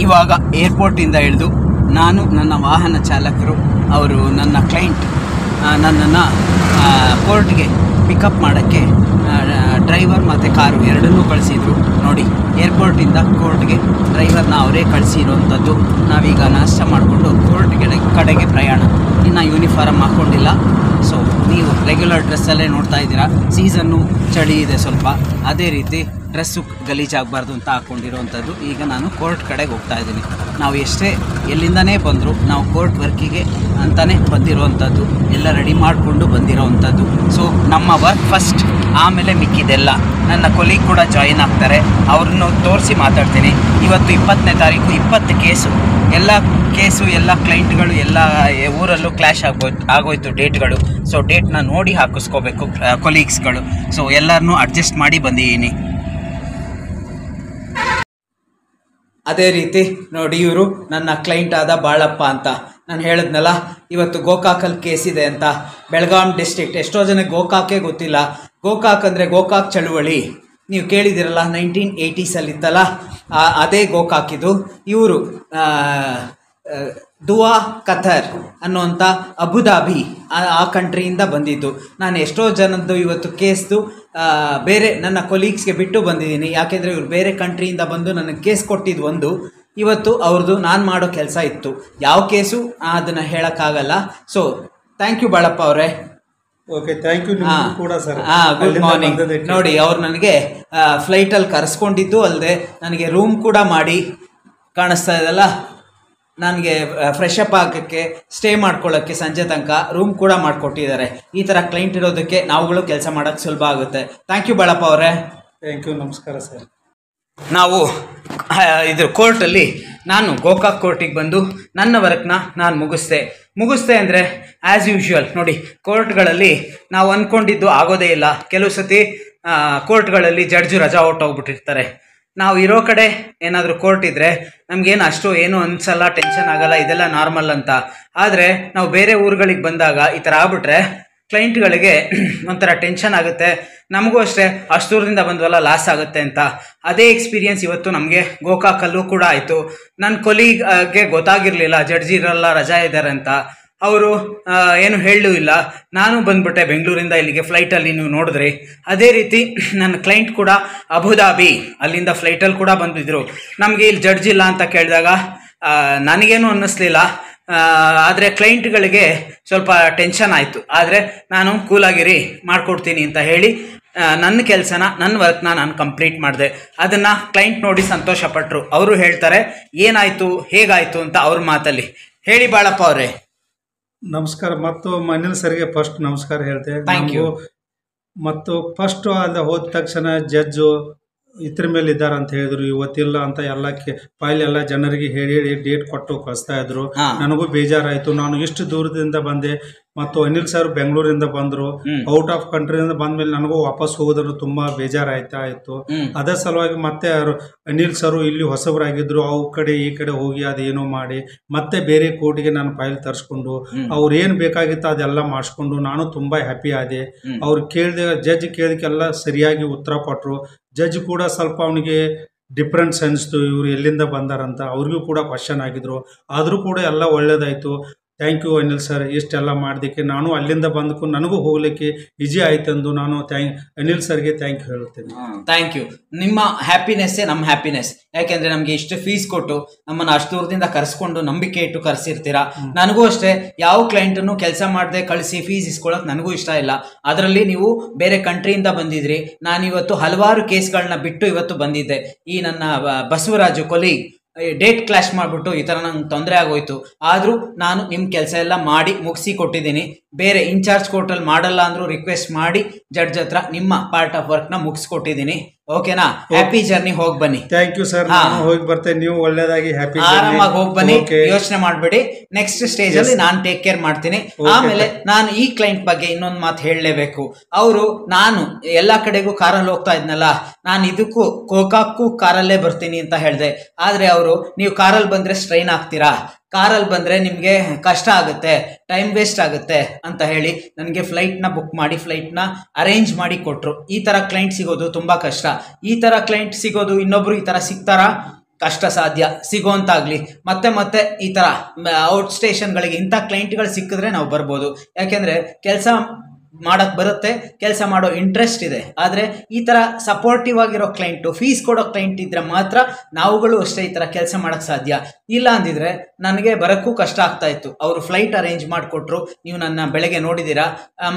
ಇವಾಗ ಏರ್ಪೋರ್ಟಿಂದ ಇಳಿದು ನಾನು ನನ್ನ ವಾಹನ ಚಾಲಕರು ಅವರು ನನ್ನ ಕ್ಲೈಂಟ್ ನನ್ನನ್ನು ಕೋರ್ಟ್ಗೆ ಪಿಕಪ್ ಮಾಡೋಕ್ಕೆ ಡ್ರೈವರ್ ಮತ್ತು ಕಾರು ಎರಡನ್ನೂ ಕಳಿಸಿದರು. ನೋಡಿ, ಏರ್ಪೋರ್ಟಿಂದ ಕೋರ್ಟ್ಗೆ ಡ್ರೈವರ್ನ ಅವರೇ ಕಳಿಸಿರೋವಂಥದ್ದು. ನಾವೀಗ ನಾಷ್ಟ ಮಾಡಿಕೊಂಡು ಕಡೆಗೆ ಪ್ರಯಾಣ. ಇನ್ನು ಯೂನಿಫಾರ್ಮ್ ಹಾಕ್ಕೊಂಡಿಲ್ಲ. ಸೊ ನೀವು ರೆಗ್ಯುಲರ್ ಡ್ರೆಸ್ಸಲ್ಲೇ ನೋಡ್ತಾ ಇದ್ದೀರಾ. ಸೀಸನ್ನು ಚಳಿ ಇದೆ ಸ್ವಲ್ಪ, ಅದೇ ರೀತಿ ಡ್ರೆಸ್ಸು ಗಲೀಜಾಗಬಾರ್ದು ಅಂತ ಹಾಕ್ಕೊಂಡಿರೋವಂಥದ್ದು. ಈಗ ನಾನು ಕೋರ್ಟ್ ಕಡೆಗೆ ಹೋಗ್ತಾ ಇದ್ದೀನಿ. ನಾವು ಎಷ್ಟೇ ಎಲ್ಲಿಂದನೇ ಬಂದರೂ ನಾವು ಕೋರ್ಟ್ ವರ್ಕಿಗೆ ಅಂತಲೇ ಬಂದಿರೋವಂಥದ್ದು, ಎಲ್ಲ ರೆಡಿ ಮಾಡಿಕೊಂಡು ಬಂದಿರೋವಂಥದ್ದು. ಸೊ ನಮ್ಮ ವರ್ಕ್ ಫಸ್ಟ್, ಆಮೇಲೆ ಮಿಕ್ಕಿದೆಲ್ಲ. ನನ್ನ ಕೊಲೀಗ್ ಕೂಡ ಜಾಯಿನ್ ಆಗ್ತಾರೆ, ಅವ್ರನ್ನು ತೋರಿಸಿ ಮಾತಾಡ್ತೀನಿ. ಇವತ್ತು 20ನೇ ತಾರೀಕು, 20 ಕೇಸು, ಎಲ್ಲ ಕ್ಲೈಂಟ್ಗಳು ಎಲ್ಲ ಊರಲ್ಲೂ ಕ್ಲ್ಯಾಶ್ ಆಗೋಯ್ತು ಡೇಟ್ಗಳು. ಸೊ ಡೇಟ್ನ ನೋಡಿ ಹಾಕಿಸ್ಕೋಬೇಕು ಕೊಲೀಗ್ಸ್ಗಳು. ಸೊ ಎಲ್ಲರನ್ನೂ ಅಡ್ಜಸ್ಟ್ ಮಾಡಿ ಬಂದಿದ್ದೀನಿ. ಅದೇ ರೀತಿ ನೋಡಿ, ಇವರು ನನ್ನ ಕ್ಲೈಂಟ್ ಆದ ಬಾಳಪ್ಪ ಅಂತ. ನಾನು ಹೇಳಿದ್ನಲ್ಲ ಇವತ್ತು ಗೋಕಾಕಲ್ಲಿ ಕೇಸಿದೆ ಅಂತ. ಬೆಳಗಾಂ ಡಿಸ್ಟ್ರಿಕ್ಟ್. ಎಷ್ಟೋ ಜನಕ್ಕೆ ಗೋಕಾಕೇ ಗೊತ್ತಿಲ್ಲ. ಗೋಕಾಕ್ ಅಂದರೆ ಗೋಕಾಕ್ ಚಳುವಳಿ ನೀವು ಕೇಳಿದಿರಲ್ಲ, 1980s ಇತ್ತಲ್ಲ, ಅದೇ ಗೋಕಾಕ್ ಇದು. ಇವರು ದುವಾ ಕತರ್ ಅನ್ನುವಂಥ ಅಬುದಾಬಿ ಆ ಕಂಟ್ರಿಯಿಂದ ಬಂದಿದ್ದು. ನಾನು ಎಷ್ಟೋ ಜನದ್ದು ಇವತ್ತು ಕೇಸ್ದು ಬೇರೆ ನನ್ನ ಕೊಲೀಗ್ಸ್ಗೆ ಬಿಟ್ಟು ಬಂದಿದ್ದೀನಿ. ಯಾಕೆಂದರೆ ಇವರು ಬೇರೆ ಕಂಟ್ರಿಯಿಂದ ಬಂದು ನನಗೆ ಕೇಸ್ ಕೊಟ್ಟಿದ್ದು ಒಂದು. ಇವತ್ತು ಅವ್ರದ್ದು ನಾನು ಮಾಡೋ ಕೆಲಸ ಇತ್ತು. ಯಾವ ಕೇಸು ಅದನ್ನು ಹೇಳೋಕ್ಕಾಗಲ್ಲ. ಸೊ ಥ್ಯಾಂಕ್ ಯು ಬಾಳಪ್ಪ ಅವರೇ. ಓಕೆ, ಥ್ಯಾಂಕ್ ಯು ಕೂಡ ಸರ್. Good morning. ನೋಡಿ, ಅವ್ರು ನನಗೆ ಫ್ಲೈಟಲ್ಲಿ ಕರೆಸ್ಕೊಂಡಿದ್ದು ಅಲ್ಲದೆ ನನಗೆ ರೂಮ್ ಕೂಡ ಮಾಡಿ, ಕಾಣಿಸ್ತಾ ಇದೆಲ್ಲ, ನನಗೆ ಫ್ರೆಶ್ ಅಪ್ ಆಗೋಕ್ಕೆ, ಸ್ಟೇ ಮಾಡ್ಕೊಳ್ಳೋಕ್ಕೆ ಸಂಜೆ ತನಕ ರೂಮ್ ಕೂಡ ಮಾಡಿಕೊಟ್ಟಿದ್ದಾರೆ. ಈ ಥರ ಕ್ಲೈಂಟ್ ಇರೋದಕ್ಕೆ ನಾವುಗಳು ಕೆಲಸ ಮಾಡೋಕ್ಕೆ ಸುಲಭ ಆಗುತ್ತೆ. ಥ್ಯಾಂಕ್ ಯು ಬಾಳಪ್ಪ ಅವರೇ. ಥ್ಯಾಂಕ್ ಯು, ನಮಸ್ಕಾರ ಸರ್. ನಾವು ಇದು ಕೋರ್ಟಲ್ಲಿ ನಾನು ಗೋಕಾಕ್ ಕೋರ್ಟಿಗೆ ಬಂದು ನನ್ನ ವರ್ಕ್ನ ನಾನು ಮುಗಿಸ್ದೆ ಅಂದರೆ ಆ್ಯಸ್ ಯೂಶ್ವಲ್. ನೋಡಿ, ಕೋರ್ಟ್ಗಳಲ್ಲಿ ನಾವು ಅಂದ್ಕೊಂಡಿದ್ದು ಆಗೋದೇ ಇಲ್ಲ. ಕೆಲವು ಸತಿ ಕೋರ್ಟ್ಗಳಲ್ಲಿ ಜಡ್ಜು ರಜಾ ಹೊಟ್ಟೋಗ್ಬಿಟ್ಟಿರ್ತಾರೆ. ನಾವು ಇರೋ ಕಡೆ ಏನಾದರೂ ಕೋರ್ಟ್ ಇದ್ದರೆ ನಮಗೇನು ಅಷ್ಟು ಏನು ಅನಿಸಲ್ಲ, ಟೆನ್ಷನ್ ಆಗಲ್ಲ, ಇದೆಲ್ಲ ನಾರ್ಮಲ್ ಅಂತ. ಆದರೆ ನಾವು ಬೇರೆ ಊರುಗಳಿಗೆ ಬಂದಾಗ ಈ ಥರ ಆಗ್ಬಿಟ್ರೆ ಕ್ಲೈಂಟ್ಗಳಿಗೆ ಒಂಥರ ಟೆನ್ಷನ್ ಆಗುತ್ತೆ. ನಮಗೂ ಅಷ್ಟೇ, ಅಷ್ಟು ದೂರದಿಂದ ಬಂದ್ವಲ್ಲ, ಲಾಸ್ ಆಗುತ್ತೆ ಅಂತ. ಅದೇ ಎಕ್ಸ್ಪೀರಿಯನ್ಸ್ ಇವತ್ತು ನಮಗೆ ಗೋಕಾಕಲ್ಲೂ ಕೂಡ ಆಯಿತು. ನನ್ನ ಕೊಲೀಗ್ಗೆ ಗೊತ್ತಾಗಿರಲಿಲ್ಲ ಜಡ್ಜಿ ಇರಲ್ಲ, ರಜಾ ಇದ್ದಾರೆ ಅಂತ. ಅವರು ಏನು ಹೇಳಲೂ ಇಲ್ಲ. ನಾನು ಬಂದ್ಬಿಟ್ಟೆ ಬೆಂಗಳೂರಿಂದ ಇಲ್ಲಿಗೆ ಫ್ಲೈಟಲ್ಲಿ, ನೀವು ನೋಡಿದ್ರಿ. ಅದೇ ರೀತಿ ನನ್ನ ಕ್ಲೈಂಟ್ ಕೂಡ ಅಬುದಾಬಿ ಅಲ್ಲಿಂದ ಫ್ಲೈಟಲ್ಲಿ ಕೂಡ ಬಂದಿದ್ದರು. ನಮಗೆ ಇಲ್ಲಿ ಜಡ್ಜ್ ಇಲ್ಲ ಅಂತ ಕೇಳಿದಾಗ ನನಗೇನು ಅನ್ನಿಸ್ಲಿಲ್ಲ. ಆದರೆ ಕ್ಲೈಂಟ್ಗಳಿಗೆ ಸ್ವಲ್ಪ ಟೆನ್ಷನ್ ಆಯಿತು. ಆದರೆ ನಾನು ಕೂಲಾಗಿರಿ, ಮಾಡಿಕೊಡ್ತೀನಿ ಅಂತ ಹೇಳಿ ನನ್ನ ಕೆಲಸನ, ನನ್ನ ವರ್ಕ್ನ ನಾನು ಕಂಪ್ಲೀಟ್ ಮಾಡಿದೆ. ಅದನ್ನು ಕ್ಲೈಂಟ್ ನೋಡಿ ಸಂತೋಷಪಟ್ಟರು. ಅವರು ಹೇಳ್ತಾರೆ ಏನಾಯಿತು, ಹೇಗಾಯಿತು ಅಂತ ಅವ್ರ ಮಾತಲ್ಲಿ. ಹೇಳಿ ಬಾಳಪ್ಪ ಅವರೇ. ನಮಸ್ಕಾರ. ಮತ್ತು ಅನಿಲ್ ಸರ್ಗೆ ಫಸ್ಟ್ ನಮಸ್ಕಾರ ಹೇಳ್ತೇವೆ. Thank you. ಮತ್ತು ಫಸ್ಟು ಅಲ್ಲ, ಹೋದ ತಕ್ಷಣ ಜಡ್ಜು ಇದ್ರ ಮೇಲೆ ಇದ್ದಾರೆ ಅಂತ ಹೇಳಿದ್ರು, ಇವತ್ತಿಲ್ಲ ಅಂತ ಎಲ್ಲ ಫೈಲ್ ಎಲ್ಲ ಜನರಿಗೆ ಹೇಳಿ ಡೇಟ್ ಕೊಟ್ಟು ಕಳಿಸ್ತಾ ಇದ್ರು. ನನಗೂ ಬೇಜಾರಾಯಿತು. ನಾನು ಇಷ್ಟು ದೂರದಿಂದ ಬಂದೆ, ಮತ್ತು ಅನಿಲ್ ಸರ್ ಬೆಂಗಳೂರಿಂದ ಬಂದರು. ಔಟ್ ಆಫ್ ಕಂಟ್ರಿಯಿಂದ ಬಂದ್ಮೇಲೆ ನನಗೂ ವಾಪಸ್ ಹೋಗೋದ್ರು ತುಂಬ ಬೇಜಾರಾಯ್ತಾ ಇತ್ತು. ಅದೇ ಸಲುವಾಗಿ ಮತ್ತೆ ಅನಿಲ್ ಸರು ಇಲ್ಲಿ ಹೊಸಬರಾಗಿದ್ರು, ಅವ್ರ ಕಡೆ ಈ ಕಡೆ ಹೋಗಿ ಅದೇನೋ ಮಾಡಿ ಮತ್ತೆ ಬೇರೆ ಕೋರ್ಟಿಗೆ ನಾನು ಫೈಲ್ ತರಿಸ್ಕೊಂಡು ಅವ್ರು ಏನು ಬೇಕಾಗಿತ್ತು ಅದೆಲ್ಲ ಮಾಡಿಸ್ಕೊಂಡು ನಾನು ತುಂಬ ಹ್ಯಾಪಿ ಆದೆ. ಅವ್ರು ಜಡ್ಜ್ ಕೇಳಿದಕ್ಕೆಲ್ಲ ಸರಿಯಾಗಿ ಉತ್ತರ ಕೊಟ್ಟರು. ಜಡ್ಜ್ ಕೂಡ ಸ್ವಲ್ಪ ಅವನಿಗೆ ಡಿಫ್ರೆನ್ಸ್ ಅನಿಸ್ತು, ಇವರು ಎಲ್ಲಿಂದ ಬಂದಾರಂತ. ಅವ್ರಿಗೂ ಕೂಡ ಕ್ವಶನ್ ಆಗಿದ್ರು. ಆದರೂ ಕೂಡ ಎಲ್ಲ ಒಳ್ಳೇದಾಯಿತು. ಥ್ಯಾಂಕ್ ಯು ಅನಿಲ್ ಸರ್, ಇಷ್ಟೆಲ್ಲ ಮಾಡೋದಕ್ಕೆ. ನಾನು ಅಲ್ಲಿಂದ ಬಂದಕ್ಕೂ ನನಗೂ ಹೋಗ್ಲಿಕ್ಕೆ ಈಜಿ ಆಯ್ತಂದು ನಾನು ಅನಿಲ್ ಸರ್ಗೆ ಥ್ಯಾಂಕ್ ಯು ಹೇಳ್ತೇನೆ. Thank you. ನಿಮ್ಮ ಹ್ಯಾಪಿನೆಸ್ಸೇ ನಮ್ಮ ಹ್ಯಾಪಿನೆಸ್. ಯಾಕೆಂದರೆ ನಮಗೆ ಇಷ್ಟು ಫೀಸ್ ಕೊಟ್ಟು ನಮ್ಮನ್ನು ಅಷ್ಟು ದೂರದಿಂದ ಕರೆಸ್ಕೊಂಡು ನಂಬಿಕೆ ಇಟ್ಟು ಕರೆಸಿರ್ತೀರಾ. ನನಗೂ ಅಷ್ಟೇ, ಯಾವ ಕ್ಲೈಂಟನ್ನು ಕೆಲಸ ಮಾಡದೆ ಕಳಿಸಿ ಫೀಸ್ ಇಸ್ಕೊಳ್ಳೋಕೆ ನನಗೂ ಇಷ್ಟ ಇಲ್ಲ. ಅದರಲ್ಲಿ ನೀವು ಬೇರೆ ಕಂಟ್ರಿಯಿಂದ ಬಂದಿದ್ರಿ. ನಾನಿವತ್ತು ಹಲವಾರು ಕೇಸ್ಗಳನ್ನ ಬಿಟ್ಟು ಇವತ್ತು ಬಂದಿದ್ದೆ. ಈ ನನ್ನ ಬಸವರಾಜು ಕೊಲೀಗ್ ಡೇಟ್ ಕ್ಲಾಶ್ ಮಾಡಿಬಿಟ್ಟು ಈ ಥರ ನಂಗೆ ತೊಂದರೆ ಆಗೋಯ್ತು. ಆದರೂ ನಾನು ನಿಮ್ಮ ಕೆಲಸ ಎಲ್ಲ ಮಾಡಿ ಮುಗಿಸಿ ಕೊಟ್ಟಿದ್ದೀನಿ. ಬೇರೆ ಇನ್ಚಾರ್ಜ್ ಕೋರ್ಟಲ್ಲಿ ಮಾಡಲ್ಲ ಅಂದರೂ ರಿಕ್ವೆಸ್ಟ್ ಮಾಡಿ ಜಡ್ಜ್ ಹತ್ರ ನಿಮ್ಮ ಪಾರ್ಟ್ ಆಫ್ ವರ್ಕ್ನ ಮುಗಿಸ್ಕೊಟ್ಟಿದ್ದೀನಿ. ಓಕೆನಾ? ಹ್ಯಾಪಿ ಜರ್ನಿ, ಹೋಗಿ ಬನ್ನಿ. Thank you sir. ಹೋಗಿ ಬರ್ತೇನೆ. ನೀವು ಒಳ್ಳೇದಾಗಿ ಹ್ಯಾಪಿ ಆರಾಮಾಗಿ ಹೋಗಿ ಬನ್ನಿ, ಯೋಚನೆ ಮಾಡಬೇಡಿ. ನೆಕ್ಸ್ಟ್ ಸ್ಟೇಜ್ ಅಲ್ಲಿ ನಾನು ಟೇಕ್ ಕೇರ್ ಮಾಡ್ತೀನಿ. ಆಮೇಲೆ ನಾನು ಈ ಕ್ಲೈಂಟ್ ಬಗ್ಗೆ ಇನ್ನೊಂದು ಮಾತು ಹೇಳಲೇಬೇಕು. ನಾನು ಎಲ್ಲಾ ಕಡೆಗೂ ಕಾರಲ್ಲಿ ಹೋಗ್ತಾ ಇದ್ನಲ್ಲ, ನಾನು ಇದಕ್ಕೂ ಗೋಕಾಕ್ಕೂ ಕಾರಲ್ಲೇ ಬರ್ತೀನಿ ಅಂತ ಹೇಳಿದೆ. ಆದ್ರೆ ಅವರು ನೀವು ಕಾರಲ್ಲಿ ಬಂದ್ರೆ ಸ್ಟ್ರೈನ್ ಆಗ್ತೀರಾ, ಕಾರಲ್ಲಿ ಬಂದರೆ ನಿಮಗೆ ಕಷ್ಟ ಆಗುತ್ತೆ, ಟೈಮ್ ವೇಸ್ಟ್ ಆಗುತ್ತೆ ಅಂತ ಹೇಳಿ ನನಗೆ ಫ್ಲೈಟ್ನ ಬುಕ್ ಮಾಡಿ ಫ್ಲೈಟ್ನ ಅರೇಂಜ್ ಮಾಡಿ ಕೊಟ್ಟರು. ಈ ಥರ ಕ್ಲೈಂಟ್ ಸಿಗೋದು ತುಂಬ ಕಷ್ಟ. ಈ ಥರ ಕ್ಲೈಂಟ್ ಸಿಗೋದು ಇನ್ನೊಬ್ಬರು ಈ ಥರ ಸಿಗ್ತಾರಾ? ಕಷ್ಟ ಸಾಧ್ಯ ಸಿಗೋಂತಾಗ್ಲಿ ಮತ್ತೆ ಮತ್ತೆ ಈ ತರ ಔಟ್ ಸ್ಟೇಷನ್ಗಳಿಗೆ ಇಂಥ ಕ್ಲೈಂಟ್ಗಳು ಸಿಕ್ಕಿದ್ರೆ ನಾವು ಬರ್ಬೋದು. ಯಾಕೆಂದ್ರೆ ಕೆಲಸ ಮಾಡಕ್ ಬರುತ್ತೆ, ಕೆಲಸ ಮಾಡೋ ಇಂಟ್ರೆಸ್ಟ್ ಇದೆ. ಆದರೆ ಈ ಥರ ಸಪೋರ್ಟಿವ್ ಆಗಿರೋ ಕ್ಲೈಂಟು, ಫೀಸ್ ಕೊಡೋ ಕ್ಲೈಂಟ್ ಇದ್ರೆ ಮಾತ್ರ ನಾವುಗಳು ಅಷ್ಟೇ ಈ ಥರ ಕೆಲಸ ಮಾಡೋಕ್ಕೆ ಸಾಧ್ಯ. ಇಲ್ಲ ಅಂದಿದ್ರೆ ನನಗೆ ಬರೋಕ್ಕೂ ಕಷ್ಟ ಆಗ್ತಾ ಇತ್ತು. ಅವರು ಫ್ಲೈಟ್ ಅರೇಂಜ್ ಮಾಡಿಕೊಟ್ರು, ನೀವು ನನ್ನ ಬೆಳಗ್ಗೆ ನೋಡಿದ್ದೀರಾ,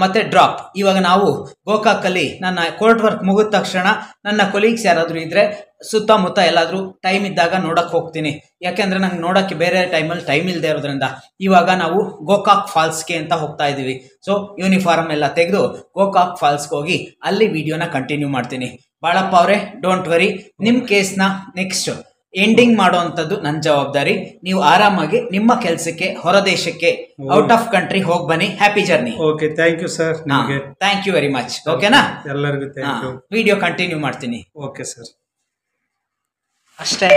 ಮತ್ತೆ ಡ್ರಾಪ್. ಇವಾಗ ನಾವು ಗೋಕಾಕಲ್ಲಿ ನನ್ನ ಕೋರ್ಟ್ ವರ್ಕ್ ಮುಗಿದ ತಕ್ಷಣ ನನ್ನ ಕೊಲೀಗ್ಸ್ ಯಾರಾದರೂ ಇದ್ದರೆ ಸುತ್ತಮುತ್ತ ಎಲ್ಲಾದರೂ ಟೈಮ್ ಇದ್ದಾಗ ನೋಡಕ್ಕೆ ಹೋಗ್ತೀನಿ. ಯಾಕೆಂದರೆ ನಂಗೆ ನೋಡೋಕ್ಕೆ ಬೇರೆ ಟೈಮಲ್ಲಿ ಟೈಮ್ ಇಲ್ಲದೆ ಇರೋದ್ರಿಂದ. ಇವಾಗ ನಾವು ಗೋಕಾಕ್ ಫಾಲ್ಸ್ಗೆ ಅಂತ ಹೋಗ್ತಾ ಇದ್ದೀವಿ. ಸೊ ಯೂನಿಫಾರ್ಮ್ ಎಲ್ಲ ತೆಗೆದು ಗೋಕಾಕ್ ಫಾಲ್ಸ್ಗೆ ಹೋಗಿ ಅಲ್ಲಿ ವಿಡಿಯೋನ ಕಂಟಿನ್ಯೂ ಮಾಡ್ತೀನಿ. ಬಾಳಪ್ಪ ಅವರೇ, ಡೋಂಟ್ ವರಿ, ನಿಮ್ಮ ಕೇಸ್ನ ನೆಕ್ಸ್ಟ್ ಎಂಡಿಂಗ್ ಮಾಡೋ ಅಂಥದ್ದು ನನ್ನ ಜವಾಬ್ದಾರಿ. ನೀವು ಆರಾಮಾಗಿ ನಿಮ್ಮ ಕೆಲಸಕ್ಕೆ ಹೊರದೇಶಕ್ಕೆ ಔಟ್ ಆಫ್ ಕಂಟ್ರಿ ಹೋಗಿ ಬನ್ನಿ. Happy journey. Okay, thank you sir. Thank you very much. ಓಕೆನಾ? ಎಲ್ಲರಿಗೂ ಥ್ಯಾಂಕ್ ಯು. ವಿಡಿಯೋ ಕಂಟಿನ್ಯೂ ಮಾಡ್ತೀನಿ. Okay sir. ಅಷ್ಟೇ.